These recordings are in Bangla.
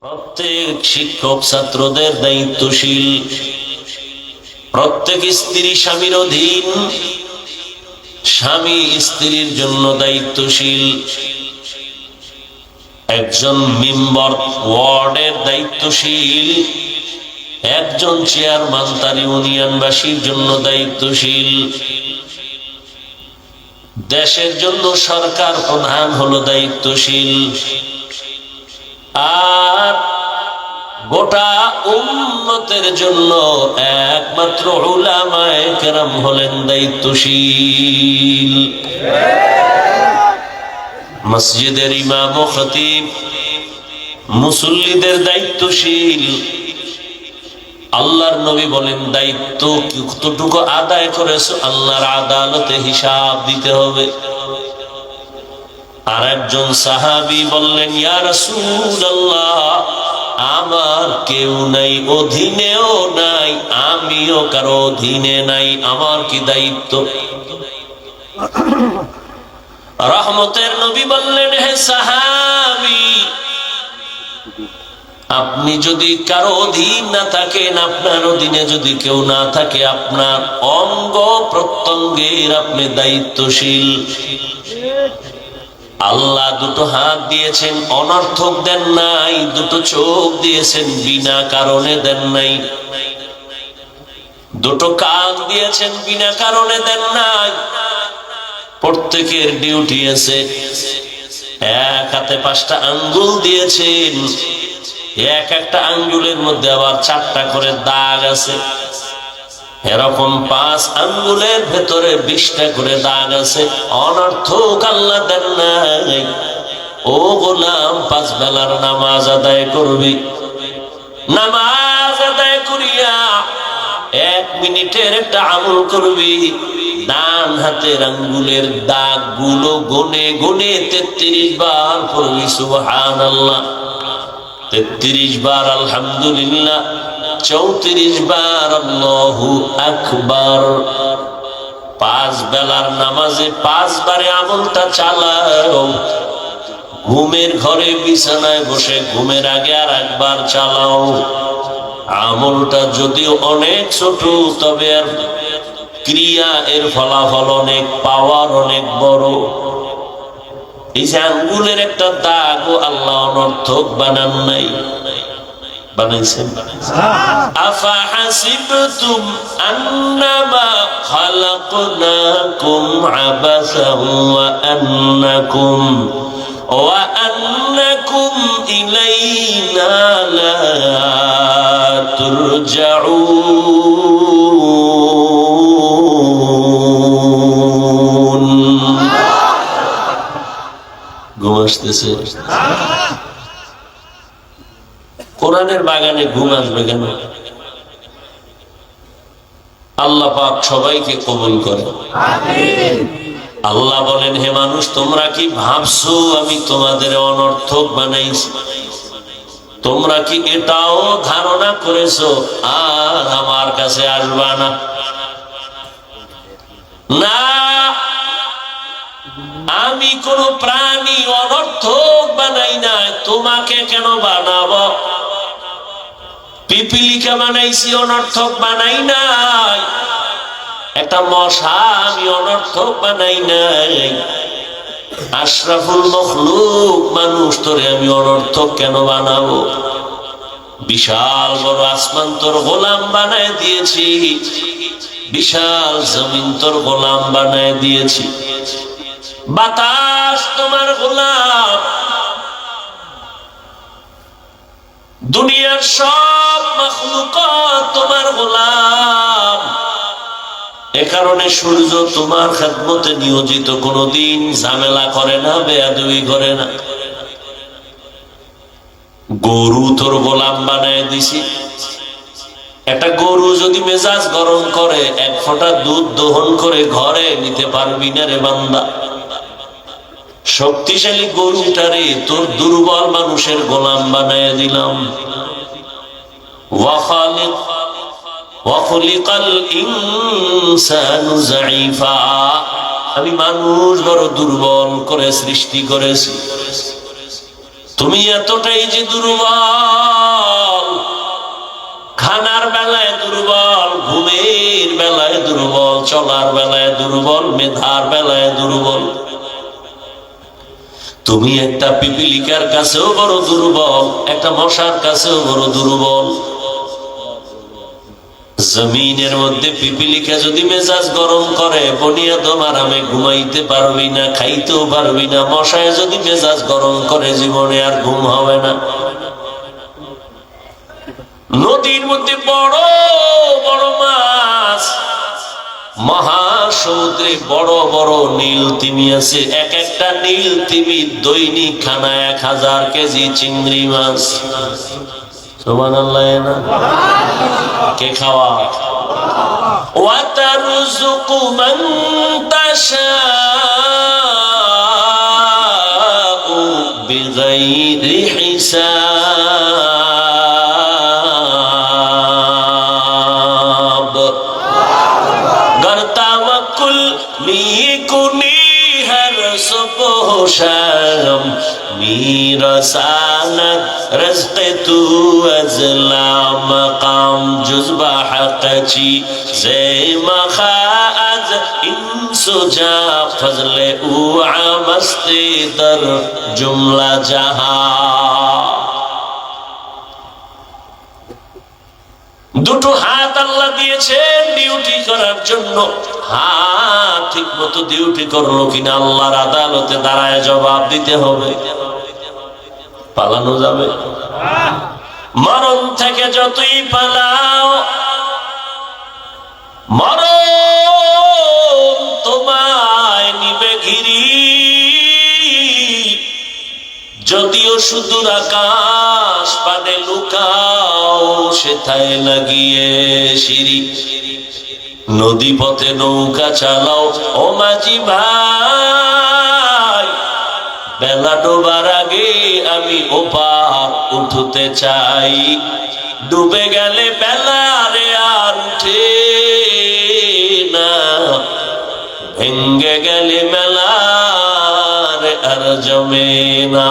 প্রত্যেক শিক্ষক ছাত্রদের দায়িত্বশীল, প্রত্যেক স্ত্রী স্বামীর অধীন, স্বামী স্ত্রীর জন্য দায়িত্বশীল, একজন মেম্বার ওয়ার্ডের দায়িত্বশীল, একজন চেয়ারম্যান তার ইউনিয়নবাসীর জন্য দায়িত্বশীল, দেশের জন্য সরকার প্রধান হলো দায়িত্বশীল, আর গোটা উম্মতের জন্য একমাত্র উলামায়ে কেরাম হলেন দায়িত্বশীল। মসজিদের ইমাম ও খতিব মুসল্লিদের দায়িত্বশীল। আল্লাহর নবী বলেন, দায়িত্ব কতটুকু আদায় করেছো আল্লাহর আদালতে হিসাব দিতে হবে। আর একজন সাহাবী বললেন, ইয়া রাসূলুল্লাহ, আমার কেউ নাই, অধীনেও নাই, আমিও কারো অধীনে নাই, আমার কি দায়িত্ব? রহমতের নবী বললেন, হে সাহাবী, আপনি যদি কারো অধীন না থাকেন, আপনার অধীনে যদি কেউ না থাকে, আপনার অঙ্গ প্রত্যঙ্গের আপনি দায়িত্বশীল। আল্লাহ দুটো হাত দিয়েছেন, অনর্থক দেন নাই। দুটো চোখ দিয়েছেন, বিনা কারণে দেন নাই। দুটো কান দিয়েছেন, বিনা কারণে দেন নাই। প্রত্যেকের ডিউটি আছে। এক হাতে 5টা আঙ্গুল দিয়েছেন, এক একটা আঙ্গুলের মধ্যে আবার 4টা করে দাগ আছে। এরকম 5 আঙ্গুলের ভেতরে 20টা করে দাগ আছে। অনর্থক আল্লাহ দেন নাই। ও গোলাম, 5 বেলার নামাজ আদায় করবি, নামাজ আদায় করিয়া 1 মিনিটের একটা আমল করবি। ডান হাতের আঙ্গুলের দাগ গুলো গুনে গুনে 33 বার পড়বি সুবহানাল্লাহ, 33 বার আলহামদুলিল্লাহ, 34 বার আল্লাহু আকবার। 5 বেলার নামাজে 5 বারে আমলটা চালাও। ঘুমের ঘরে বিছানায় বসে ঘুমের আগে আর একবার চালাও। আমলটা যদিও অনেক ছোট, তবে আর ক্রিয়া, এর ফলাফল অনেক, পাওয়ার অনেক বড়। এই যে আঙ্গুলের একটা দাগ আল্লাহ অনর্থক বানান নাই, বানাইছেন। আফা হাসিবতুম আন্নামা খালাকনাকুম আবাসান ওয়া আন্নাকুম ইলাইনা লা তুরজাউন। ঘুম আসতেছে? কোরআনের বাগানে ঘুম আসবে কেন? আল্লাহ পাক সবাইকে কবুল করে। আল্লাহ বলেন, হে মানুষ, তোমরা কি ভাবছো আমি তোমাদের অনর্থক বানাইছি? তোমরা কি এটাও ধারণা করেছো আর আমার কাছে আসবা না? না, আমি কোন প্রাণী অনর্থক বানাই না। তোমাকে কেন বানাবো? পিপিলিকা বানাইছি, অনর্থক বানাই নাই। একটা মশা আমি অনর্থক বানাই নাই। আশরাফুল মখলুক মানুষ, তোরে আমি অনর্থক কেন বানাবো? বিশাল বড় আসমান তোর গোলাম বানায় দিয়েছি, বিশাল জমিন তোর গোলাম বানায় দিয়েছি, বাতাস তোমার গোলাম, দুনিয়ার সব মাখলুকাত তোমার গোলাম। এ কারণে সূর্য তোমার খেদমতে নিয়োজিত, কোনদিন ঝামেলা করে না, বেয়াদবি করে না। গরু তোর গোলাম বানায় দিছি। একটা গরু যদি মেজাজ গরম করে, 1 ফোঁটা দুধ দহন করে ঘরে নিতে পারবি না রে বান্দা। শক্তিশালী গরুটারে তোর দুর্বল মানুষের গোলাম বানায় দিলাম। ওয়াখালিকাল ইনসানু যায়ীফা, আমি মানুষ বড় দুর্বল করে সৃষ্টি করেছি। তুমি এতটাই যে দুর্বল, খানার বেলায় দুর্বল, ঘুমের বেলায় দুর্বল, চলার বেলায় দুর্বল, মেধার বেলায় দুর্বল। তুমি একটা পিপিলিকার কাছেও বড় দুর্বল, একটা মশার কাছেও বড় দুর্বল। জমিনের মধ্যে পিপিলিকা যদি মেজাজ গরম করে, বনিয়াদম আরামে ঘুমাইতে পারবি না, খাইতেও পারবি না। মশায় যদি মেজাজ গরম করে, জীবনে আর ঘুম হবে না। নদীর মধ্যে বড় বড় মাছ, মহাসমুদ্রে বড় বড় নীল তিমি আছে। এক একটা নীল তিমি দৈনিক খানা 1000 কেজি চিংড়ি মাছ। সুবহানাল্লাহ না? কে খাওয়া? ওয়াতারযুকু মান তাশাউ বিগাইরি হিসাব। गर तवक्कुल मीकुनी हर सुबह शाम, मीरसानत रज़्क़ तू अज़ला मकाम, जुज़्बा हक़ची ज़े मखाअज इंसुजा फज़ले उ आमस्ते दर जुमला जहां। দুটো হাত আল্লাহ দিয়েছেন ডিউটি করার জন্য। হাত ঠিক মতো ডিউটি করলো কিনা আল্লাহর আদালতে দাঁড়ায় জবাব দিতে হবে। পালানো যাবে? মরণ থেকে যতই পালাও, মরণ তোমায় নিবে ঘিরি। যদিও সুদূর আকাশ পানে লুকাও, সেথায় লাগিয়ে সিঁড়ি। নদী পথে নৌকা চালাও ও মাঝি ভাই, বেলা ডোবার আগে আমি ওপার উঠতে চাই। ডুবে গেলে বেলা রে আর উঠে না, ভেঙ্গে গেলে মেলা আর জমে না।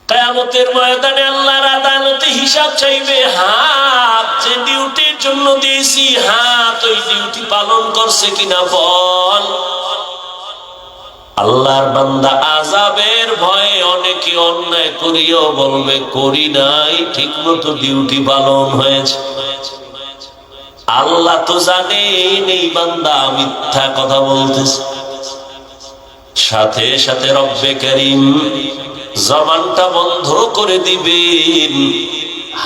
কিয়ামতের ময়দানে আল্লাহর আদালতে হিসাব চাইবে। হাত যে ডিউটির জন্য দিয়েছি, হাত ওই ডিউটি পালন করছে কিনা বল। আল্লাহর বান্দা আযাবের ভয়ে অনেকে অন্যায় করিও বলবে করি নাই, ঠিক মতো ডিউটি পালন হয়েছে। আল্লাহ তো জানেন এই বান্দা মিথ্যা কথা বলতেছে। সাথে সাথে রব্বে কারীম জবানটা বন্ধ করে দিবেন।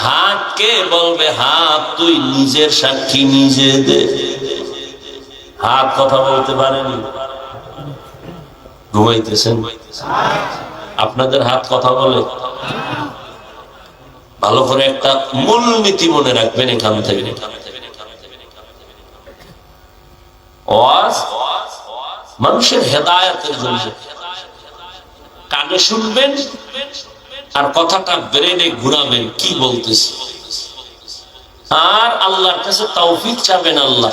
হাতকে বলবে, হাত তুই নিজের সাক্ষী নিজে দে। হাত কথা বলতে পারেনি, ঘুমাইতেছেন। আপনাদের হাত কথা বলে? ভালো করে একটা মূলনীতি মনে রাখবেন এখান থেকে। ওয়াজ মানুষের হেদায়েতের জন্য। কানে শুনবেন আর কথাটা ব্রেনে ঘুরাবেন কি বলতেছে, আর আল্লাহর কাছে তৌফিক চাবেন। আল্লাহ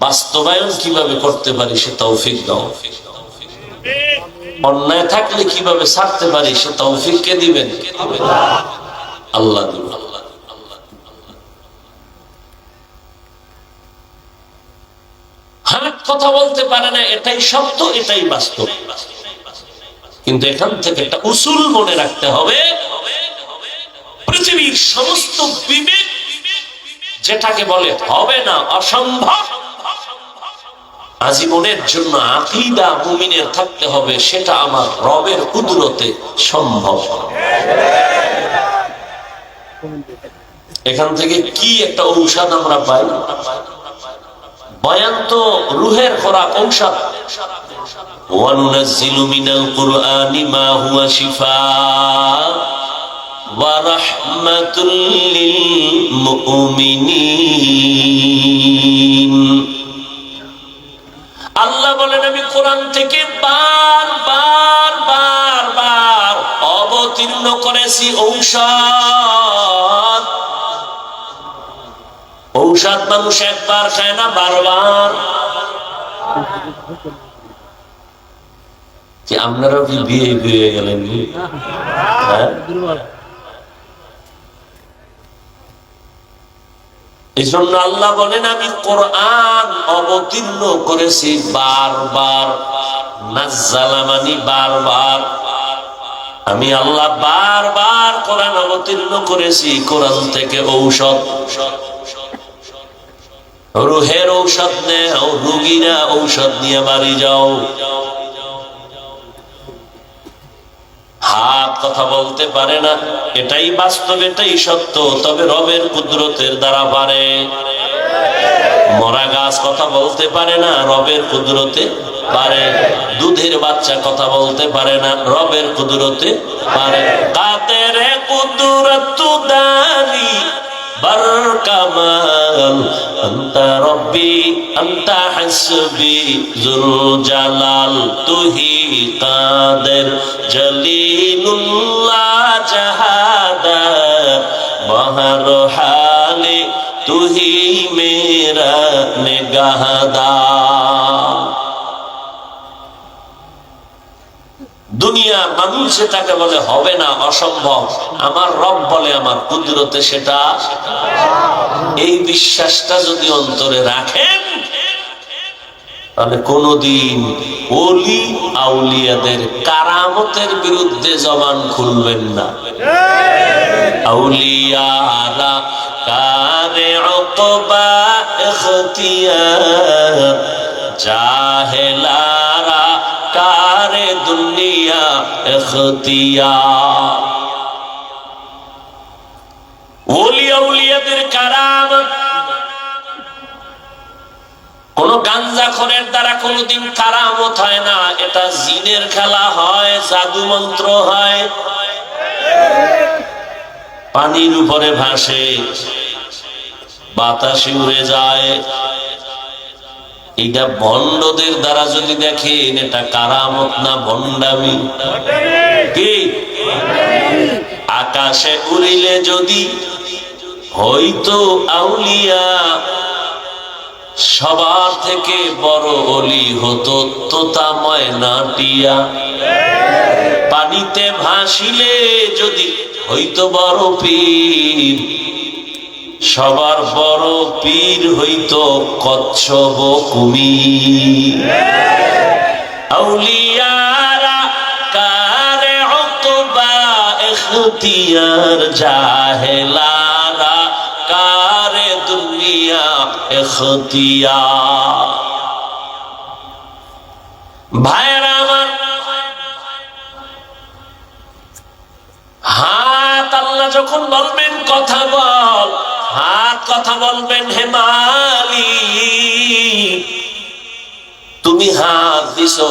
বাস্তবায়ন কিভাবে করতে পারি সে তৌফিক দাও। অন্যায় থাকলে কিভাবে ছাড়তে পারি সে তৌফিক কে দিবেন? আল্লাহ দিবেন। হাত কথা বলতে পারে না, এটাই সত্য, এটাই বাস্তব। কিন্তু এখান থেকে একটা উসুল মনে রাখতে হবে, পৃথিবীর সমস্ত বিবেক যেটাকে বলে হবে না, অসম্ভব, আজীবনের জন্য আকীদা মুমিনের থাকতে হবে, সেটা আমার রবের কুদরতে সম্ভব। এখান থেকে কি একটা ঔষধ আমরা পাই। বয়ান তো রুহের খোরাক, ঔষধ। ওয়ানুনাজ্জিলু মিনাল কুরআনি মা হুয়া শিফাء ওয়া রাহমাতুল লিল মুমিনিন। আল্লাহ বলেন আমি কোরআন থেকে বার অবতীর্ণ করেছি ঔষধ। ঔষধ মানুষ একবার খায় না, বারবার। যে আপনারাও কি বিয়ে হয়ে গেলেন? হ্যাঁ, এই জন্য আল্লাহ বলেন আমি কোরআন অবতীর্ণ করেছি বারবার। নাজ্জালা মানে বারবার। আমি আল্লাহ বারবার কোরআন অবতীর্ণ করেছি। কোরআন থেকে ঔষধ, রুহের ঔষধ নেও, রুগীরা ঔষধ নিয়ে বাড়ি যাও। হাত কথা বলতে পারে না, এটাই বাস্তব, এটাই সত্য, তবে রবের কুদরতের দ্বারা পারে। মরা গাছ কথা বলতে পারে না, রবের কুদরতে পারে। দুধের বাচ্চা কথা বলতে পারে না, রবের কুদরতে পারে। কাদের কুদরত দানি বার কামাল আনতা রব্বি আনতা হাসবি যুল জালাল তুহি কাদের জলিলুল্লাহ জাহাদা বহর হালে তুহি মেরা নিগাহদা। দুনিয়া মানুষ যেটাকে বলে হবে না, অসম্ভব, আমার রব বলে আমার কুদরতে সেটা। এই বিশ্বাসটা যদি অন্তরে রাখেন তাহলে কোনদিন ওলি আউলিয়াদের কারামতের বিরুদ্ধে জবান খুলবেন না। আউলিয়ারা কারে উকবা ইখতিয়ার, জাহেলারা কারে দুনিয়া ইখতিয়ার। ওলি আউলিয়াদের কারামত কোন গাঞ্জাখোরের দ্বারা কোনদিন কারামত হয় না। এটা জিনের খেলা হয়, জাদু মন্ত্র হয়, পানির উপরে ভাসে, বাতাসে উড়ে যায়। এটা ভণ্ডদের দ্বারা যদি দেখেন এটা কারামত না ভণ্ডামি। কি আকাশে উড়িলে যদি হইতো আউলিয়া, সবার থেকে বড় অলি হতো তোতা ময়না টিয়া। পানিতে ভাসিলে যদি হইতো বড় পীর, সবার বড় পীর হইতো কচ্ছপ কুমির। আউলিয়ারা কারে উকবা ইখতিয়ার, জাহেলারা কারে দুনিয়া ইখতিয়ার। ভাইরা আমার, হাত আল্লাহ যখন বলবেন কথা বল, হাত কথা বলবেন হে মালিক। তুমি হাত দিছো,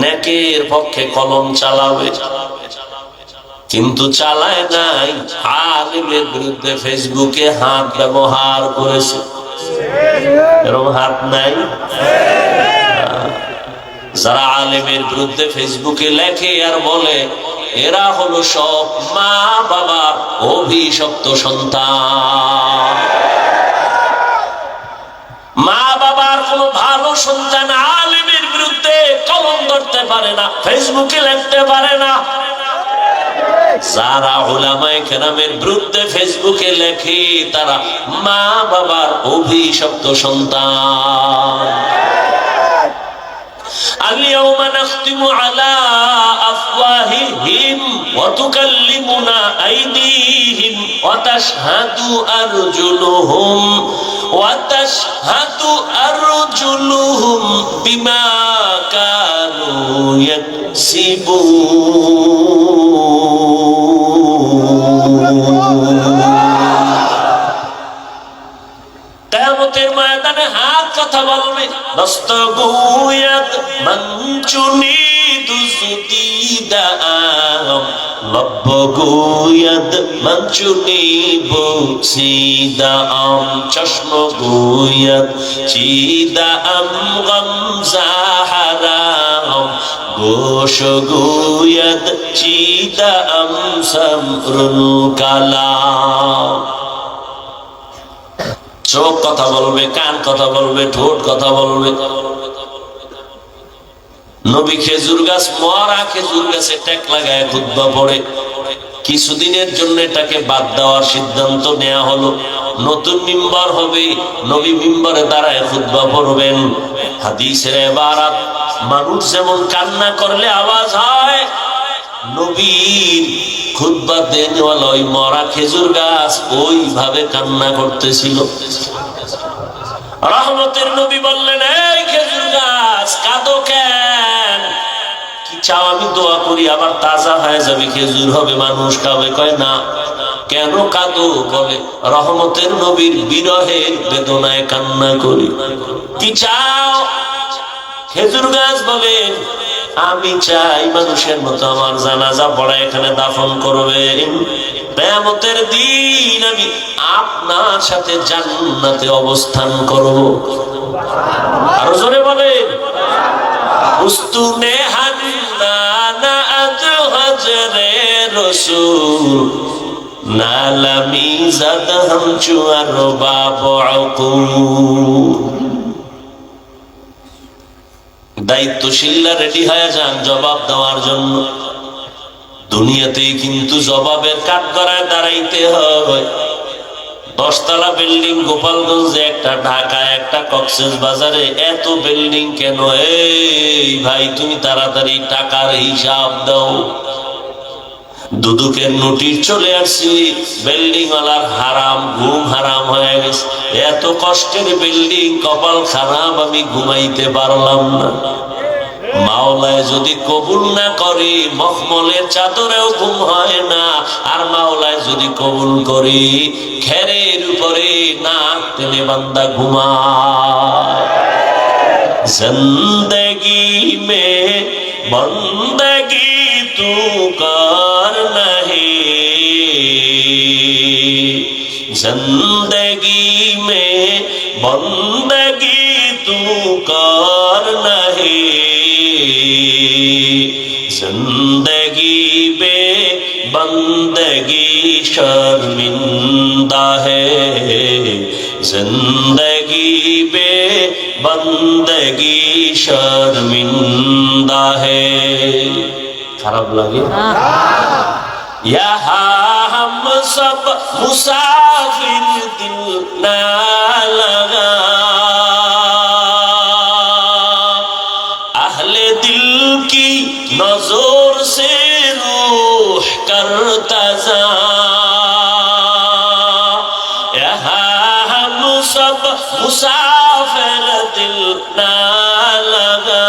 নেকের পক্ষে কলম চালাবে, কিন্তু চালায় নাই, আলেমের বিরুদ্ধে ফেসবুকে হাত ব্যবহার করেছে। এরকম হাত নাই? যারা আলেমের বিরুদ্ধে ফেসবুকে লেখে আর বলে এরা হলো সব মা বাবার অভিশপ্ত সন্তান। মা বাবার কোনো ভালো সন্তান আলেমের বিরুদ্ধে কলম ধরতে পারে না, ফেসবুকে লিখতে পারে না। যারা উলামায়ে কেরামের বিরুদ্ধে ফেসবুকে লেখে তারা মা বাবার অভিশপ্ত সন্তান। اليوم نختم على أفواههم وتكلمنا أيديهم وتشهد أرجلهم بما كانوا يكسبون। কিয়ামতের ময়দানে হাত কথা বলবে। দস্তগুয়াত মঞ্চুনি দুজুদিদাম, লব্বগুয়াত মঞ্চুনি বুসিদাম, চশমগুয়াত চিদাম গমজাহারাম, গোশগুয়াত চিদাম সামরুল কালাম। চোখ কথা বলবে, কান কথা বলবে, ঠোঁট কথা বলবে। নবী খেজুর গাছ, মরা খেজুর গাছে ট্যাক লাগায় খুতবা পড়ে। কিছুদিনের জন্য এটাকে বাদ দেওয়ার সিদ্ধান্ত নেওয়া হলো। নতুন মিম্বার হবে, নবী মিম্বারে দাঁড়ায় খুতবা পড়বেন। হাদিসের ইবারত, মানুষ যেমন কান্না করলে আওয়াজ হয়, নবীর খুতবা দেনওয়ালা ওই মরা খেজুর গাছ ওইভাবে কান্না করতেছিল। রহমতের নবী বললেন, এই খেজুর গাছ কাঁদো কেন? কি চাও আমি দোয়া করি আবার তাজা হয়ে যাবে, খেজুর হবে, মানুষ খাবে? কয় না। কেন কাঁদো? বলে রহমতের নবীর বিরহের বেদনায় কান্না করি। কি চাও? খেজুর গাছ বলেন, আমি চাই মানুষের মতো আমার জানাজা পড়া এখানে দাফন করবেন। কিয়ামতের দিন আমি আপনার সাথে জান্নাতে অবস্থান করব। আরো জোরে বলেন, উস্তুনে হান্নানা আজু হজরে রসূল নালামি জাদহাম চুয়ার বাবুকু। দায়িত্বশীলরা রেডি হয়ে যান জবাব দেওয়ার জন্য। দুনিয়াতেই কিন্তু জবাবের কাঠগড়ায় দাঁড়াইতে হয়। 10 তলা বিল্ডিং গোপালগঞ্জে একটা, ঢাকায় একটা, কক্সবাজারে এত বিল্ডিং কেন? এই ভাই, তুমি তাড়াতাড়ি টাকার হিসাব দাও। দুদুকের নোটিশ চলে আসছি, বিল্ডিং ওয়ালার হারাম, ঘুম হারাম হয়ে গেছে। এত কষ্টের বিল্ডিং, কপাল খারাপ, আমি ঘুমাইতে পারলাম না। মাওলায় যদি কবুল না করি, মখমলের চাদরেও ঘুম হয় না। আর মাওলায় যদি কবুল করি, খেরের উপরে নাক টেনে বান্দা ঘুমায়। জিন্দগি মে বন্দগি তু কর নাহি, জিন্দগি মে বন্দগি তু কর নাহি, जिंदगी बे बंदगी शर्मिंदा है, जिंदगी बे बंदगी शर्मिंदा है। खराब लगे? यहाँ हम सब मुसाफिर, दिल ना लगा, नजर से रूह करता जा, यहाँ हम सब मुसाफिर, दिल ना लगा,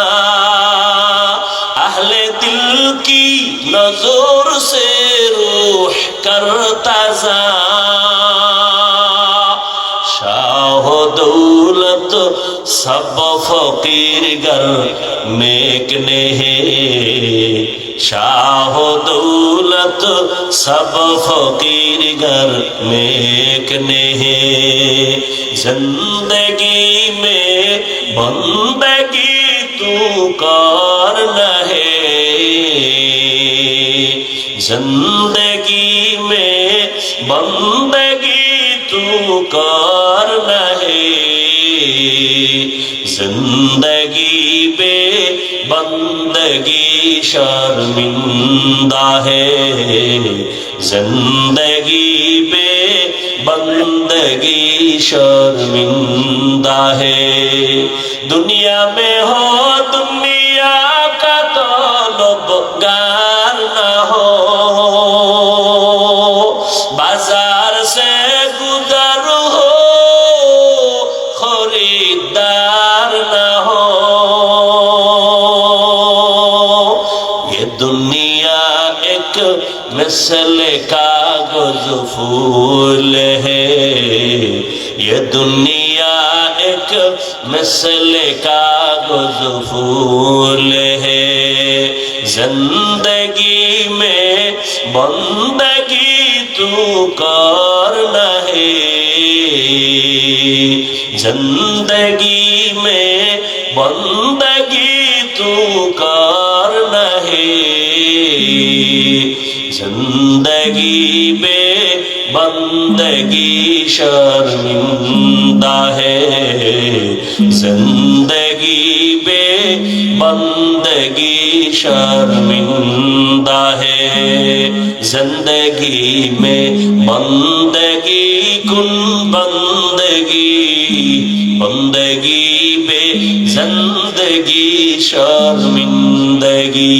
अहले दिल की नजर से रूह करता जा। शाह दौलत सब फकीर घर में है, शाह दौलत सब फकीर घर में है, जिंदगी में बंदगी तू करना है, जिंदगी में बंदगी तू करना है, जिंदगी बे बंदगी शर्मिंदा है, जिंदगी बे बंदगी शर्मिंदा है। दुनिया में हो दुनिया का तलबगार ना हो, बाजार से गुजर हो खरीदार ना हो, ये दुनिया एक मिसल कागज फूल है, ये दुनिया एक मिसल कागज फूल है, जिंदगी में बंदगी तू करना है, जिंदगी में बंदगी तू करना है, जिंदगी में बंदगी शर्मिंदा है जिंदगी बे बंदगी शर्मिंदा है जिंदगी में बंदगी कुन बंदगी बंदगी बे जिंदगी शर्मिंदगी।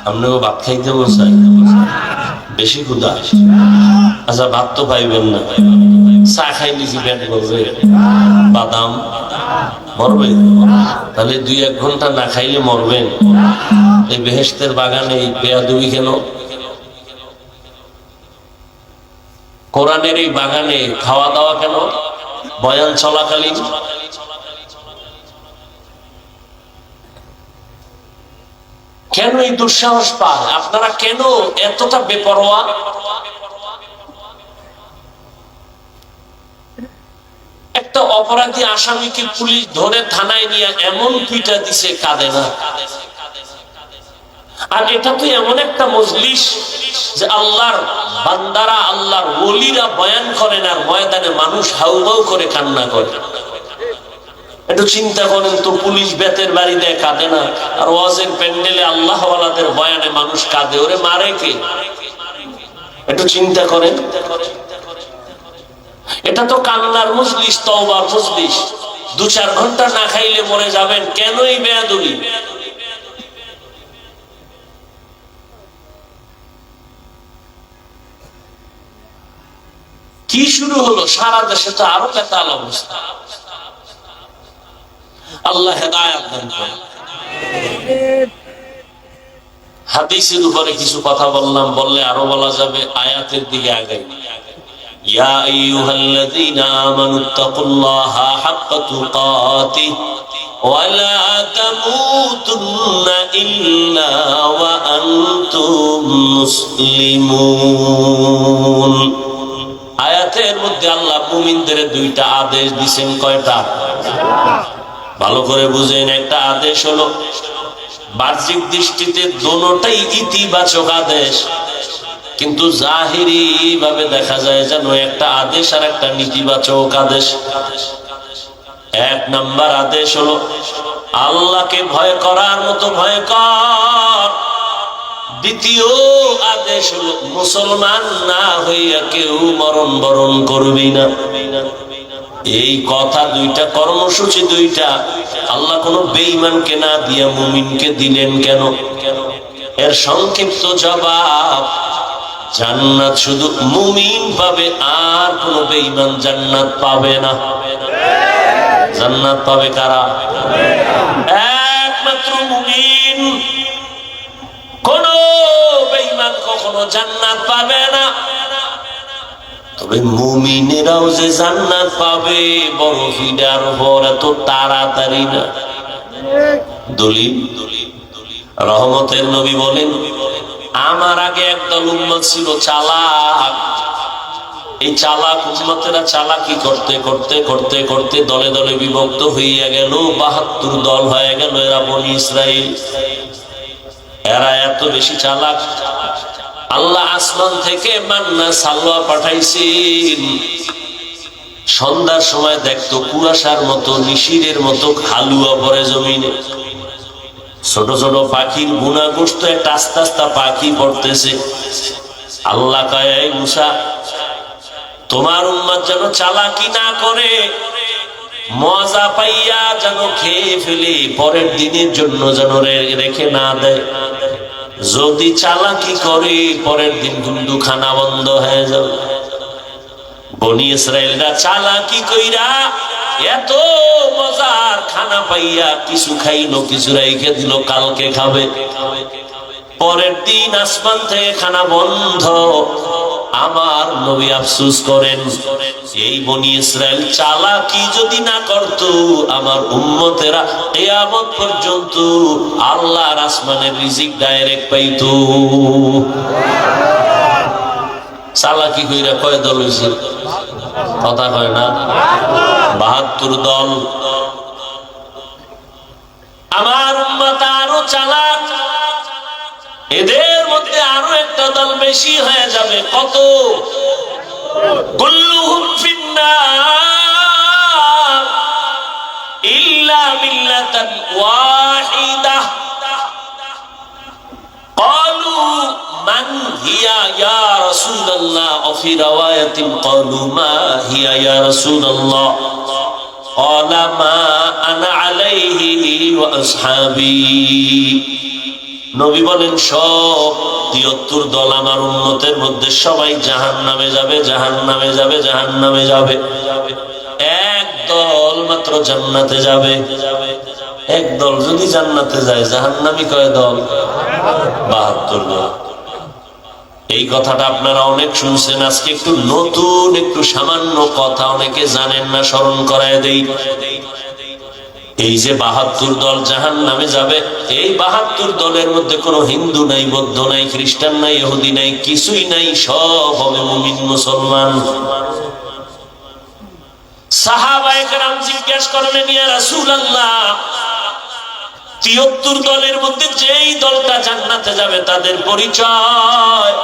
हमने वो भात खाইতে বসে বেশি ক্ষুধা, আচ্ছা ভাত তো পাইবেন না, চা খাইলে কি পেট ভরবে? বাদাম মরবে? তাহলে 2-1 ঘন্টা না খাইলে মরবেন? এই বেহেশতের বাগানে এই বেয়াদবি কেন? কোরআনের এই বাগানে খাওয়া দাওয়া কেন বয়ান চলাকালীন? কেন এই দুঃসাহস পায়? আপনারা কেন এতটা বেপরোয়া? একটা অপরাধী আসামিকে পুলিশ ধরে থানায় নিয়ে এমন পিটা দিছে, কাঁদে না। আর এটা তো এমন একটা মজলিস যে আল্লাহর বান্দারা, আল্লাহর ওলিরা বয়ান করেন আর ময়দানে মানুষ হাউমাউ করে কান্না করে। একটু চিন্তা করেন তো, পুলিশ বেতের বাড়ি দেয়, কাঁদে না, আর ওয়াজের প্যান্ডেলে আল্লাহ ওয়ালাদের বয়ানে মানুষ কাঁদে, ওরে মারে কে? একটু চিন্তা করেন। এটা তো কান্নার মজলিস, তওবার মজলিস। 2-4 ঘন্টা না খাইলে মরে যাবেন, কেন এই বেয়াদবি? কি শুরু হলো? সারা দেশে তো আরো বেতাল অবস্থা। আল্লাহ হেদায়েত দান করেন। হাদিসের উপরে কিছু কথা বললাম, বললে আরো বলা যাবে, আয়াতের দিকে আগাই। ইয়া আইয়ুহাল্লাযীনা আমানুত্তাকুল্লাহা হাক্কা তুকাতিহি ওয়া লা তামুতুন্না ইল্লা ওয়া আনতুম মুসলিমুন। আয়াতের মধ্যে আল্লাহ মুমিনদের 2টা আদেশ দিবেন। কয়টা? ভালো করে বুঝেন। একটা আদেশ হলো বাহ্যিক দৃষ্টিতে দোনোটাই ইতিবাচক আদেশ, কিন্তু জাহিরি ভাবে দেখা যায় যেন একটা আদেশ আর একটা নেতিবাচক আদেশ। 1 নাম্বার আদেশ হলো আল্লাহকে ভয় করার মতো ভয় কর। দ্বিতীয় আদেশ হলো মুসলমান না হইয়া কেউ মরণ বরণ করবি না। এই কথা 2টা, কর্মসূচি 2টা আল্লাহ কোন বেঈমানকে না দিয়া মুমিনকে দিলেন কেন? এর সংক্ষিপ্ত জবাব, জান্নাত শুধু মুমিন পাবে, আর কোন বেঈমান জান্নাত পাবে না। জান্নাত পাবে কারা? একমাত্র মুমিন। কোন বেঈমান কখনো জান্নাত পাবে না। তবে মুমিনেরাও যে জান্নাত পাবে, বড় ফিডার উপর এত তাড়াতাড়ি না। দলিল, রহমতের নবী বলেন, আমার আগে একদল উম্মত ছিল চালাক। এই চালাক উম্মতেরা চালাকি করতে করতে করতে করতে দলে দলে বিভক্ত হইয়া গেল, 72 দল হয়ে গেল। এরা বনি ইসরাইল। এরা এত বেশি চালাক, আল্লাহ আসমান থেকে মান্না সালওয়া পাঠাইছেন। সন্ধ্যার সময় দেখতো কুয়াশার মতো, নিশিরের মতো হালুয়া পড়ে জমিনে। ছোট ছোট পাখির গুনা গোস্ত, একটা আস্তে আস্তে পাখি পড়তেছে। আল্লাহ কয়, এই মুসা, তোমার উম্মত যেন চালাকি না করে, মজা পাইয়া যেন খেয়ে ফেলে, পরের দিনের জন্য যেন রেখে না দেয়। যদি চালাকি করে, পরের দিন কিন্তু খানা বন্ধ হয়ে যাবে। বনি ইসরাইলরা চালাকি কইরা এত মজার খানা পাইয়া কিছু খাইলো, কিছু রেখে দিল, কালকে খাবে। পরের দিন আসমান থেকে খানা বন্ধ। আমার নবী আফসোস করেন, এই বনি ইসরাইল চালাকি যদি না করত, আমার উম্মতেরা কিয়ামত পর্যন্ত আল্লাহর আসমানের রিজিক ডাইরেক্ট পাইতো। চালাকি কইরা কয় দল হইছে? কথা কয় না? 72 দল। আমার উম্মত আরো চালাক, এদের মধ্যে আরো একটা দল বেশি হয়ে যাবে। কত? কুল্লুহুম ফিন্নার ইল্লা মিল্লাতান ওয়াহিদাহ قالوا من هي يا رسول الله وفي رواية قالوا ما هي يا رسول الله قال ما أنا عليه وأصحابي নবী বলেন সব ৭৩ দল আমার উম্মতের মধ্যে সবাই জাহান্নামে যাবে, জাহান্নামে যাবে, জাহান্নামে যাবে। এক দল মাত্র জান্নাতে যাবে। এক দল যদি জান্নাতে যায়, জাহান্নামী কয় দল? ৭২ দল। এই কথাটা আপনারা অনেক শুনছেন। আজকে একটু নতুন, একটু সামান্য কথা অনেকে জানেন না, স্মরণ করায় দেই। এই যে ৭২ দল জাহান্নামে যাবে, এই ৭২ দলের মধ্যে কোনো হিন্দু নাই, বৌদ্ধ নাই, খ্রিস্টান নাই, ইহুদি নাই, কিছুই নাই, সব হবে মুমিন মুসলমান। সাহাবায়ে কেরাম জিজ্ঞেস করলেন, ইয়া রাসূলুল্লাহ, ৭৩ দলের মধ্যে যেই দলটা জান্নাতে যাবে তাদের পরিচয়।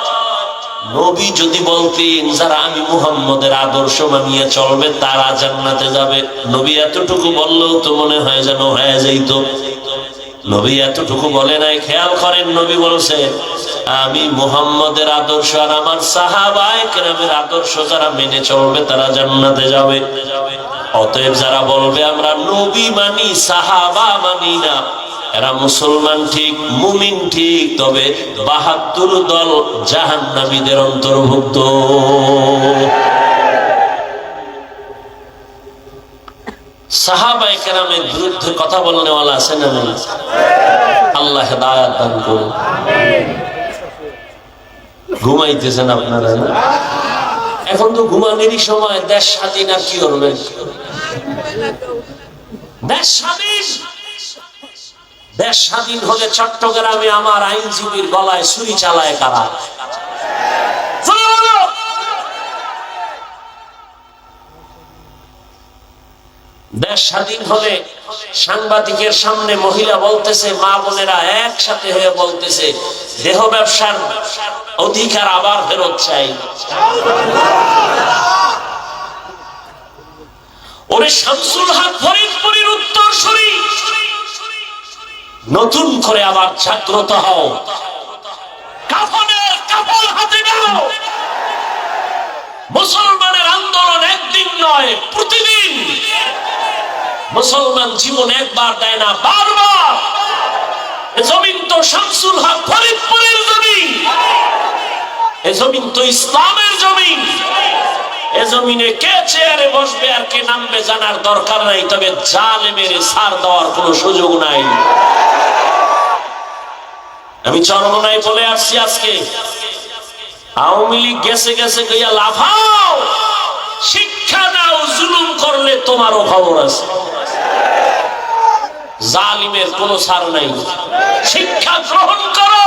নবী যদি বলতেন যারা আমি মুহাম্মদের আদর্শ মানিয়ে চলবে তারা জান্নাতে যাবে, নবী এতটুকু বললেও তো মনে হয় যেন হয়ে যাইত। নবী এতটুকু বলে নাই। খেয়াল করেন, নবী বলছে আমি মুহাম্মদের আদর্শ আর আমার সাহাবায়ে কেরামের আদর্শ যারা মেনে চলবে তারা জান্নাতে যাবে। অতএব যারা বলবে আমরা নবী মানি, সাহাবা মানি না, এরা মুসলমান ঠিক, মুমিন ঠিক, তবে ৭২ দল জাহান্নামীদের অন্তর্ভুক্ত। সাহাবায়ে কেরামের বিরুদ্ধে কথা বলনেওয়ালা আছে না নেই? আল্লাহ হেদায়েত দান করুন। ঘুমাইতেছেন আপনারা না? এখন তো ঘুমানোরই সময়। দেশ স্বাধীন, আর কি করবেন? দেশ স্বাধীন। দেশ স্বাধীন হলে চট্টগ্রামে আমার আইনজীবীর গলায় ছুরি চালায় কারা? দেশ স্বাধীন হলে সাংবাদিকের সামনে মহিলা বলতেছে, মা বোনেরা একসাথে হয়ে বলতেছে, দেহ ব্যবসার অধিকার আবার ফেরত চাই। ওরে শামসুল হক ফরিদপুরের উত্তরসূরি, নতুন করে আবার জাগ্রত হও, কাফনের কাপড় হাতে নাও। মুসলমানের আন্দোলন একদিন নয়, প্রতিদিন। মুসলমান জীবন একবার দেয় না, বারবার। এ জমিন তো শামসুল হক ফরিদপুরের জমিন, এ জমিন তো ইসলামের জমিন। এ জমিনে কে চেয়ারে বসবে আর কে নামবে জানার দরকার নাই, তবে জালেমের ছাড় দেওয়ার কোনো সুযোগ নাই। আমি চরমনায় বলে আসছি, আজকে আওয়ামী লীগ গেছে গেছে গিয়া লাফাও, শিক্ষা নাও, জুলুম করলে তোমারও খবর আছে। জালিমের কোনো ছাড় নাই, শিক্ষা গ্রহণ করো।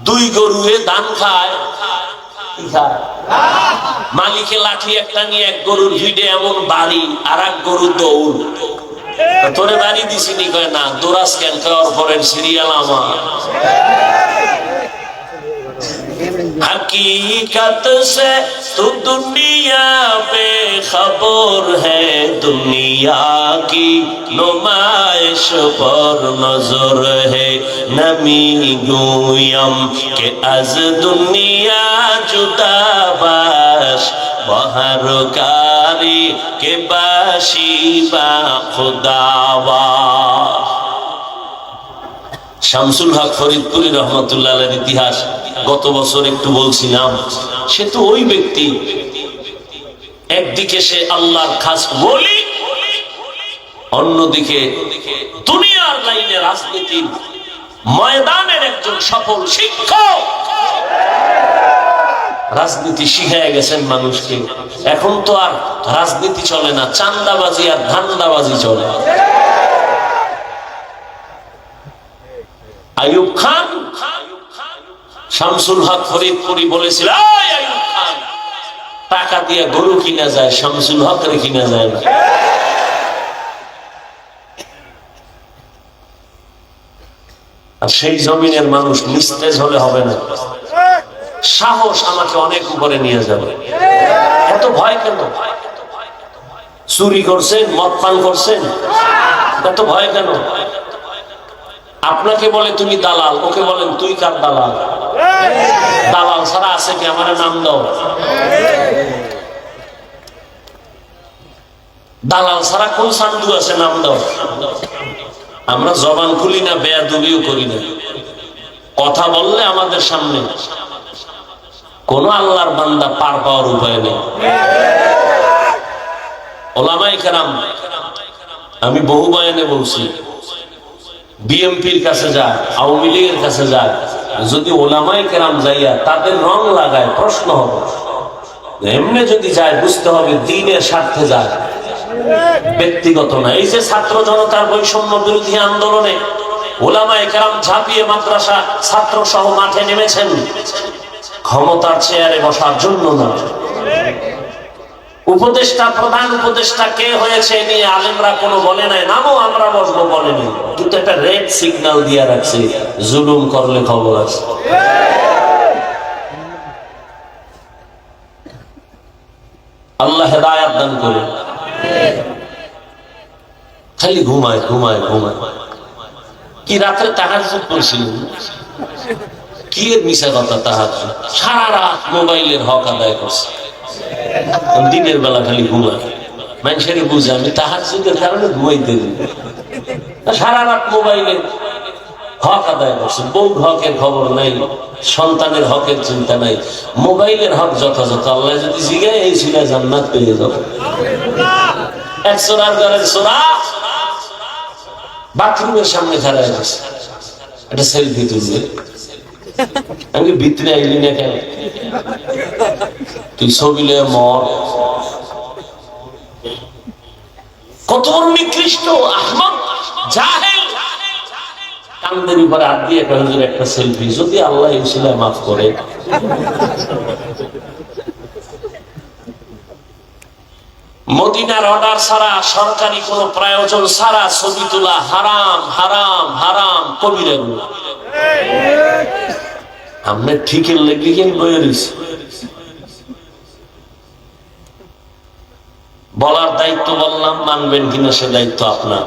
দুই গরুয়ে ধান খায়, মালিকে লাঠি একটা নিয়ে এক গরুর ভিড়ে এমন বাড়ি, আর এক গরুর দৌড়। তোরে বাড়ি দিছিনি? কয় না। দোরাস কেন? কয় পরের সিরিয়াল আমার। हकीकत से तू दुनिया पे खबर है, दुनिया की नुमाइश पर नजर है। नमी गुयम के अज दुनिया जुदा बाश, बहरकारी के बाशी बा खुदावा। শামসুল হক ফরিদপুরি রহমতুল্লাহ আলাইহির ইতিহাস গত বছর একটু বলছিলাম। সে তো ওই ব্যক্তি, একদিকে সে আল্লাহর খাস ওলি, অন্যদিকে দুনিয়ার লাইনে রাজনীতির ময়দানের একজন সফল শিক্ষক। রাজনীতি শিখায় গেছেন মানুষকে। এখন তো আর রাজনীতি চলে না, চান্দাবাজি আর ধান্দাবাজি চলে। আইয়ুব খান, শামসুল হক ফরিদপুরি বলেছিল, আইয়ুব খান, টাকা দিয়ে গরু কিনা যায়, শামসুল হকের কিনা যায় না। আর সেই জমিনের মানুষ নিস্তেজ হলে হবে না। সাহস আমাকে অনেক উপরে নিয়ে যাবে। এত ভয় কেন? চুরি করছেন, মদ পান করছেন, এত ভয় কেন? আপনাকে বলে তুমি দালাল, ওকে বলেন তুই কার দালাল? দালাল ছাড়া আছে কি? আমার নাম দাও। দালাল ছাড়া কোন সাধু আছে? নাম দাও। আমরা জবান খুলি না, বেয়াদবিও করি না। কথা বললে আমাদের সামনে কোন আল্লাহর বান্দা পার পাওয়ার উপায় নেই। ওলামায়ে কেরাম, আমি বহু বয়ানে বলছি, বিএনপির কাছে যায়, আওয়ামী লীগের কাছে যায়, যদি ওলামায়ে কেরাম যাইয়া তাদের রং লাগায় প্রশ্ন হবে। এমনি যদি যায় বুঝতে হবে দ্বীনের স্বার্থে যায়, ব্যক্তিগত না। এই যে ছাত্র জনতার বৈষম্য বিরোধী আন্দোলনে ওলামায়ে কেরাম ঝাঁপিয়ে মাদ্রাসা ছাত্র সহ মাঠে নেমেছেন ক্ষমতার চেয়ারে বসার জন্য না। উপদেষ্টা, প্রধান উপদেষ্টা কে হয়েছে নিয়ে আলেমরা কোনো বলে নাই, নামও আমরা বসবো বলেনি, কিন্তু একটা রেড সিগন্যাল দিয়ে রাখছে, জুলুম করলে খবর আছে। আল্লাহ হেদায়াত দান করে। খালি ঘুমায় ঘুমায় ঘুমায়। কি রাত্রে তাহাজ্জুদ করছিলেন? কি এর মিশা কথা? তাহাজ্জুদ সারা রাত মোবাইলের হক আদায় করছে, দিনের বেলা খালি ঘুমায়। মানুষের বুঝে আমি তাহাজ্জুদের কারণে ঘুমাইতে দিই, সারা রাত মোবাইলে হক আদায় করছে। বউ হকের খবর নাই, সন্তানের হকের চিন্তা নাই, মোবাইলের হক যথাযথ। আল্লাহ যদি জিগায় এই ছিল জান্নাত পেয়ে যাবে। এক সোনার ঘরের সোনা বাথরুমের সামনে খাড়ায় গেছে, একটা সেলফি তুলবে। আমি ভিতরে আইলি না কেন? তুই ছবি লয়ে মর। কত নিকৃষ্ট আহমদ জাহেল। কান্দের উপরে হাত দিয়ে একটা সেলফি, যদি আল্লাহ এই ছিল মাফ করে। মদিনার অর্ডার ছাড়া, সরকারি কোন প্রয়োজন ছাড়া ছবি তোলা হারাম, হারাম, হারাম, কবিরা গুনাহ। আমরা ঠিকের লেগে কেন বয়ে রয়েছি? বলার দায়িত্ব বললাম, মানবেন কিনা সে দায়িত্ব আপনার।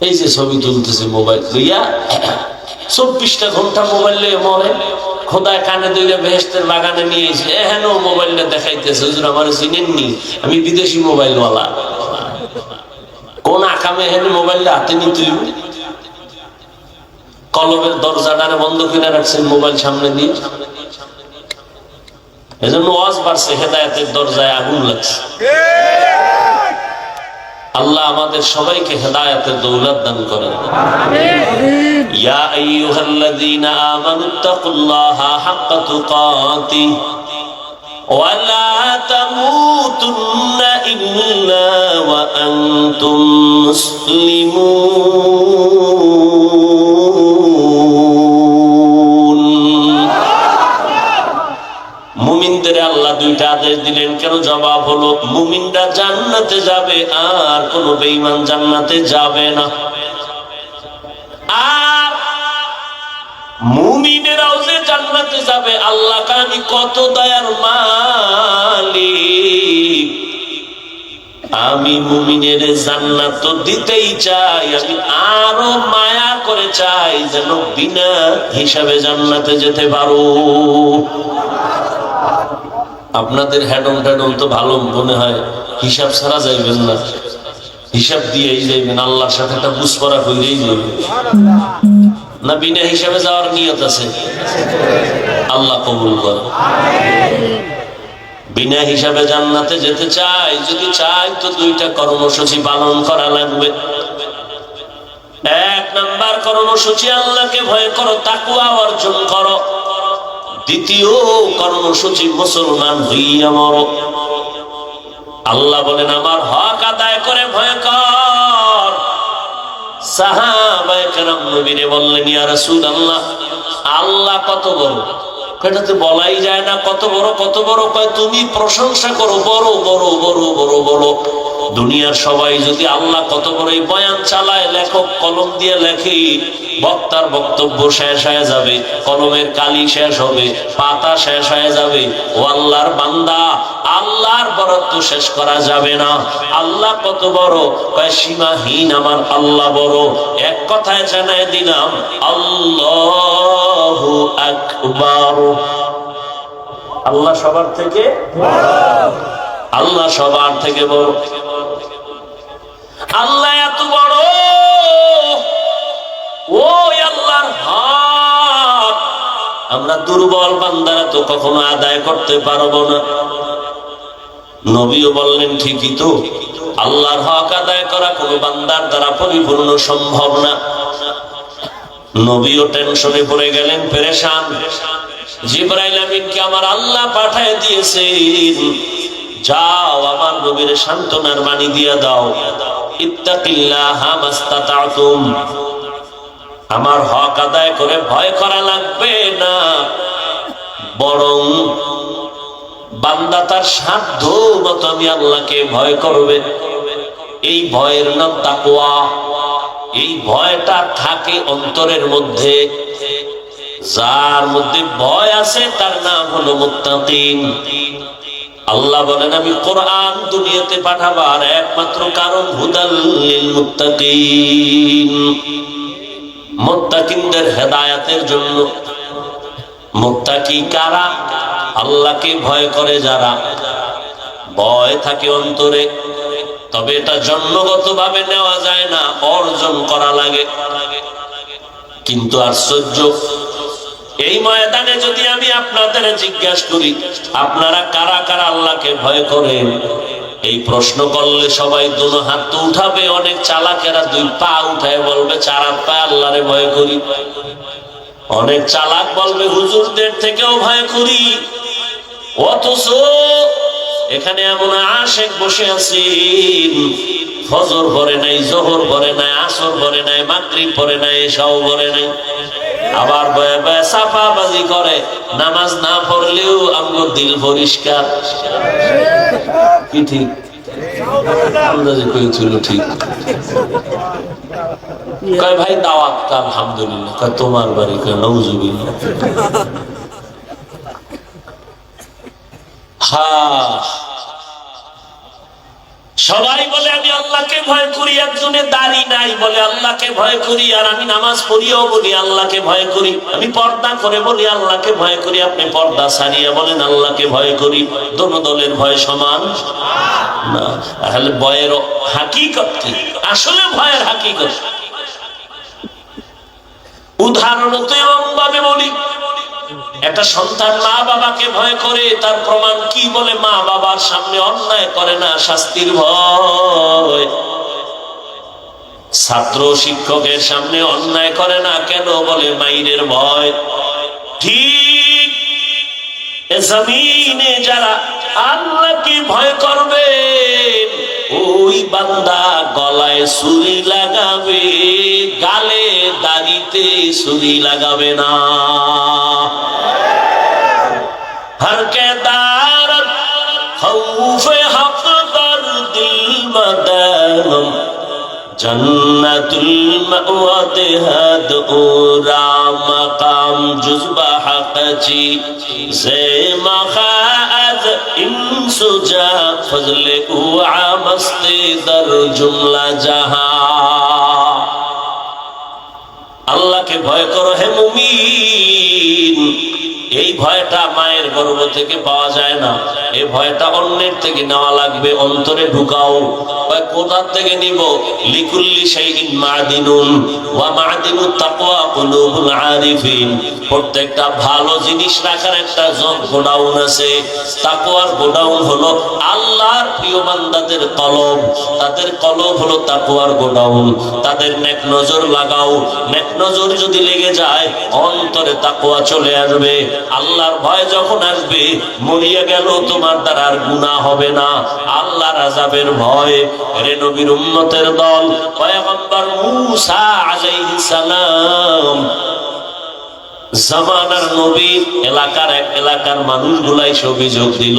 এই যে ছবি তুলতেছে মোবাইল লইয়া, 24টা ঘন্টা মোবাইল লইয়া মরে। খোদায় কানে দইলে বেহেশতের বাগানে নিয়ে এসে এহেন মোবাইলটা দেখাইতেছে, হুজুর আমার চিনেননি, আমি বিদেশি মোবাইলওয়ালা। কোন আকামে এহেন মোবাইলটা হাতে নিতে? কলবের দরজাটারে বন্ধ করে রাখছেন মোবাইল সামনে দিয়ে। এজন্য ওয়াজ বাড়ছে, হেদায়েতের দরজায় আগুন লাগছে। আল্লাহ আমাদের সবাইকে হেদায়েতের দৌলত দান করেন। ইয়া আইয়ুহাল্লাযীনা আমানুত্তাকুল্লাহা হাক্কা তুকাতিহি ওয়া লা তামুতুন্না ইল্লা ওয়া আনতুম মুসলিমুন। মুমিনদের আল্লাহ দুইটা আদেশ দিলেন, কেন? জবাব হলো মুমিনরা জান্নাতে যাবে, আর কোন বেঈমান জান্নাতে যাবে না। আর মুমিনেরাও যে জান্নাতে যাবে, আল্লাহ কানি কত দয়ার মালিক। আমি মুমিনের জান্নাত তো দিতেই চাই, আমি আরো মায়া করে চাই যেন বিনা হিসাবে জান্নাতে যেতে পারো। আপনাদের হ্যাডম ট্যাডম তো ভালো মনে হয়, হিসাব ছাড়া যাইবেন না, হিসাব দিয়েই যাইবেন, আল্লাহর সাথে একটা বুঝপড়া করেই যাইবেন। না বিনা হিসাবে যাওয়ার নিয়ত আছে? আল্লাহ কবুল করে। বিনা হিসাবে জান্নাতে যেতে চাই, যদি চাই তো দুইটা কর্মসূচি পালন করা লাগবে। এক নাম্বার কর্মসূচি, আল্লাহকে ভয় করো, তাকওয়া অর্জন করো। দ্বিতীয় কর্মসূচি, মুসলমান হইয়া মরো। আল্লাহ বলেন আমার হক আদায় করে ভয় কর। সাহাবায়ে কেরাম নবীরে বললেন, ইয়া রাসূলুল্লাহ, আল্লাহ কত বড়? এটা তো বলাই যায় না, কত বড় কত বড়। কয় তুমি প্রশংসা করো, বড় বড় বড় বড় বড়। দুনিয়ার সবাই যদি আল্লাহ কত বড়ই বয়ান চালায়, লেখক কলম দিয়ে লেখে, বক্তার বক্তব্য শেষ হয়ে যাবে, কলমের কালি শেষ হবে, পাতা শেষ হয়ে যাবে। ও আল্লাহর বান্দা, আল্লাহর বরত্ব শেষ করা যাবে না। আল্লাহ কত বড়, কয় সীমাহীন আমার আল্লাহ বড়। এক কথায় জানায় দিলাম, আল্লাহু আকবার। আল্লাহ সবার থেকে বড়, আল্লাহ সবার থেকে বড়। আল্লাহ এত বড়, ওই আল্লাহর হক আমরা দুর্বল বান্দারা তো কখনো আদায় করতে পারবো না। নবীও বললেন ঠিকই তো, আল্লাহর হক আদায় করা কোনো বান্দার দ্বারা পরিপূর্ণ সম্ভব না। নবীও টেনশনে পড়ে গেলেন, পেরেশান। জিবরাইল আমিনকে আমার আল্লাহ পাঠায় দিয়েছেন, যাও আমার নবীর সান্ত্বনার বাণী দিয়া দাও, ইত্তাকিল্লাহা মাস্তাতাতুম, আমার হক আদায় করে ভয় করা লাগবে না, বরং বান্দা তার সাধ্য মতো আমি আল্লাহকে ভয় করবে। এই ভয়ের নাম তাকওয়া। এই ভয়টা থাকে অন্তরের মধ্যে। যার মধ্যে ভয় আছে তার নাম হলো মুত্তাকিন। আল্লাহ বলেন, আমি কোরআন দুনিয়াতে পাঠাবার একমাত্র কারণ হুদাল লিল মুত্তাকিন, মুত্তাকিনদের হেদায়েতের জন্য। মুত্তাকি কারা? আল্লাহকে ভয় করে যারা। ভয় থাকে অন্তরে, তবে এটা জন্মগতভাবে নেওয়া যায় না, অর্জন করা লাগে। কিন্তু আশ্চর্য, এই ময়দানে যদি আমি আপনাদের জিজ্ঞাসা করি, আপনারা কারা কারা আল্লাহকে ভয় করেন, এই প্রশ্ন করলে সবাই দুনো হাত তো উঠাবে। অনেক চালাকেরা দুই পা উঠায় বলবে, চার হাত পা আল্লাহরে ভয় করি। অনেক চালাক বলবে, হুজুরদের থেকেও ভয় করি। অথচ এখানে এমন আশেক বসে আছেন, ফজর পড়ে নাই, জোহর পড়ে নাই, আসর পড়ে নাই, মাগরিব পড়ে নাই, এশাও পড়ে নাই, আবার বয়ে বয়ে সাফাবাজি করে। নামাজ না পড়লেও আমগো দিল পরিষ্কার। কি ঠিক? আন্দাজে কইছিল ঠিক। কয় ভাই দাওয়াত, আলহামদুলিল্লাহ। কয় তোমার বাড়ি? কয় নাউজুবিল্লাহ। হ্যাঁ, সবাই বলে আমি আল্লাহকে ভয় করি, একজনের দাড়ি নাই বলে আল্লাহকে ভয় করি, আর আমি নামাজ পড়িও বলি আল্লাহকে ভয় করি, আমি পর্দা করে বলি আল্লাহকে ভয় করি, আপনি পর্দা ছাড়িয়ে বলেন আল্লাহকে ভয় করি। দোনো দলের ভয় সমান না। তাহলে ভয়ের হাকিকত কি? আসলে ভয়ের হাকিকত উদাহরণ তো এমন ভাবে বলি, একটা সন্তান মা বাবাকে ভয় করে, তার প্রমাণ কি? বলে মা বাবার সামনে অন্যায় করে না, শাস্তির ভয়। ছাত্র শিক্ষকের সামনে অন্যায় করে না, কেন? বলে মাইরের ভয়। ঠিক জমিনে যারা আল্লাহকে ভয় করবে, ওই বান্দা গলায় ছুরি লাগাবে, গালে দাড়িতে ছুরি লাগাবে না। हर के दारत खौफे हक पर दिल मदनम जन्नतुल मअवा देहद उरा मकाम जुज़बा हक़ची ज़े मखाद इंसुजा फज़ले उआ मस्ती दर जुमला जहां। अल्लाह के भय करो है मुमीन। এই ভয়টা মায়ের গর্ভ থেকে পাওয়া যায় না, এই ভয়টা অন্যের থেকে নেওয়া লাগবে। অন্তরে ঢুকাও। কোথা থেকে নিব? লিকুল্লি শাইইন মাদিনুন ওয়া মাদিনুত তাকওয়া কুলুবুল আরিফিন। প্রত্যেকটা ভালো জিনিস রাখার একটা গোডাউন আছে। তাকওয়ার গোডাউন হলো আল্লাহর প্রিয় বান্দাদের কলব, তাদের কলব হলো তাকওয়ার গোডাউন। তাদের নেক নজর লাগাও। নেক নজর যদি লেগে যায়, অন্তরে তাকওয়া চলে আসবে। আল্লাহর ভয় যখন আসবে, মরিয়া গেল তোমার দ্বারা আর গুনাহ হবে না। আল্লাহর আযাবের ভয়। রে নবীর উম্মতের দল, পয়গম্বর মূসা আলাইহিস সালাম জামানার নবী এলাকার মানুষগুলাই অভিযোগ দিল,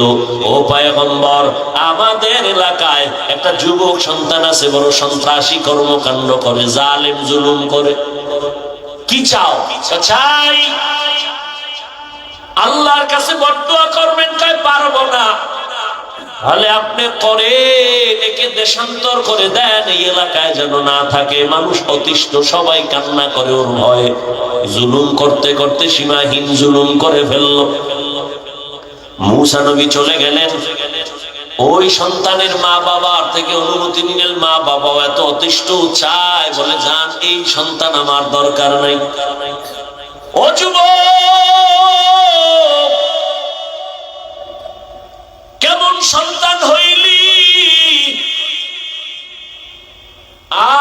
ও পয়গম্বর, আমাদের এলাকায় একটা যুবক সন্তান আছে, বড় সন্ত্রাসী কর্মকাণ্ড করে, জালেম জুলুম করে। কি চাও? চাই আল্লাহর কাছে বদদুয়া করবেন। কয় পারবো না। তাহলে আপনি করে একে দেশান্তর করে দেন, এই এলাকায় যেন না থাকে। মানুষ অতিষ্ঠ, সবাই কান্না করে ওর ভয়ে। জুলুম করতে করতে সীমাহীন জুলুম করে ফেললো। মূসা নবী চলে গেলেন। ওই সন্তানের মা বাবার থেকে অনুমতি নিলেন। মা বাবাও এত অতিষ্ঠ, চায়, বলে যান, এই সন্তান আমার দরকার নাই। ও যুবক, কেমন সন্তান হইলি?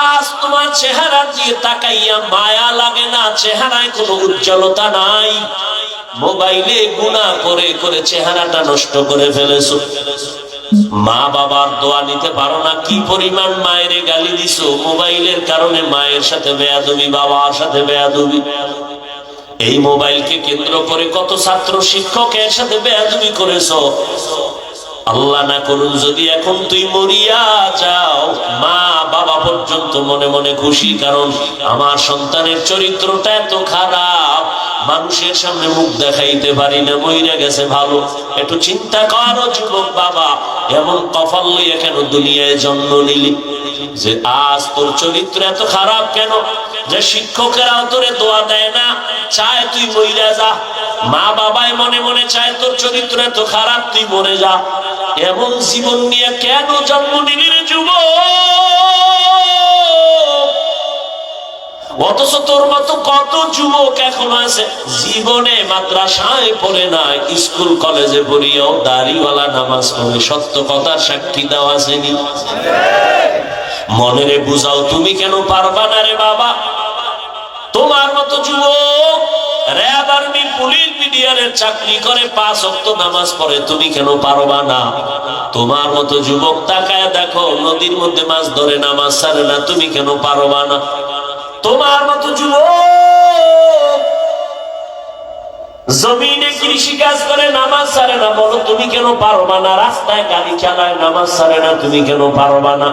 আজ তোমার চেহারা দিয়ে তাকাইয়া মায়া লাগে না, চেহারায় কোনো উজ্জ্বলতা নাই। মোবাইলে গুনাহ করে করে চেহারাটা নষ্ট করে ফেলেছো। মা বাবার দোয়া নিতে পারো না। কি পরিমাণ মায়ের গালি দিছো মোবাইলের কারণে। মায়ের সাথে বেয়াদবি, বাবার সাথে বেয়াদবি। এই মোবাইলকে কেন্দ্র করে কত ছাত্র শিক্ষকের সাথে বেয়াদবি করেছো। আল্লাহ না করুন যদি এখন তুই মরিয়া যাও, মা বাবা পর্যন্ত মনে মনে খুশি, কারণ আমার সন্তানের চরিত্রটা এত খারাপ, মানুষের সামনে মুখ দেখাইতে পারি না, মইরা গেছে ভালো। একটু চিন্তা করো যুবক বাবা, এমন কপাল লইয়া কেন দুনিয়ায় জন্ম নিলি? যে আজ তোর চরিত্র এত খারাপ কেন? যে শিক্ষকেরাও তোরে দোয়া দেয় না, চায় তুই মইরা যা। মা বাবাই মনে মনে চায় তোর চরিত্র এত খারাপ, তুই মরে যা। এমন জীবন নিয়ে কেন জন্ম নিলি রে যুবক? অথচ তোর মতো কত যুবক এখন আছে জীবনে মাদ্রাসায় পড়ে নাই, স্কুল কলেজে পড়িয়াও দাড়িওয়ালা নামাজ পড়ে। সত্য কথার সাক্ষী দেওয়া আসেনি? মনেরে বুঝাও, তুমি কেন পারবা না রে বাবা? তোমার মতো যুবক র‍্যাব, আর্মি, পুলিশ, মিডিয়ারের চাকরি করে, 5 ওয়াক্ত নামাজ পড়ে, তুমি কেন পারবা না? তোমার মতো যুবক তাকায় দেখো, নদীর মধ্যে মাছ ধরে, নামাজ ছাড়ে না, তুমি কেন পারবা না? তোমার মতো যুবক জমিনে কৃষি কাজ করে, নামাজ ছাড়ে না, বলো তুমি কেন পারবা না? রাস্তায় গাড়ি চালায়, নামাজ ছাড়ে না, তুমি কেন পারবা না?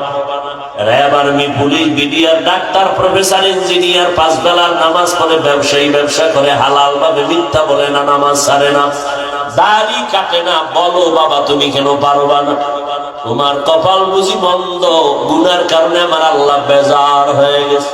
RAB, army, police, BDR, doctor, professor, engineer, 5 বেলার নামাজ পড়ে, ব্যবসায়ী, ব্যবসা করে, হালাল ভাবে মিথ্যা বলে না, নামাজ ছাড়ে না, দাড়ি কাটে না, বলো বাবা তুমি কেন পারবা না? তোমার কপাল বুঝি বন্ধ, গুনার কারণে আমার আল্লাহ বেজার হয়ে গেছে।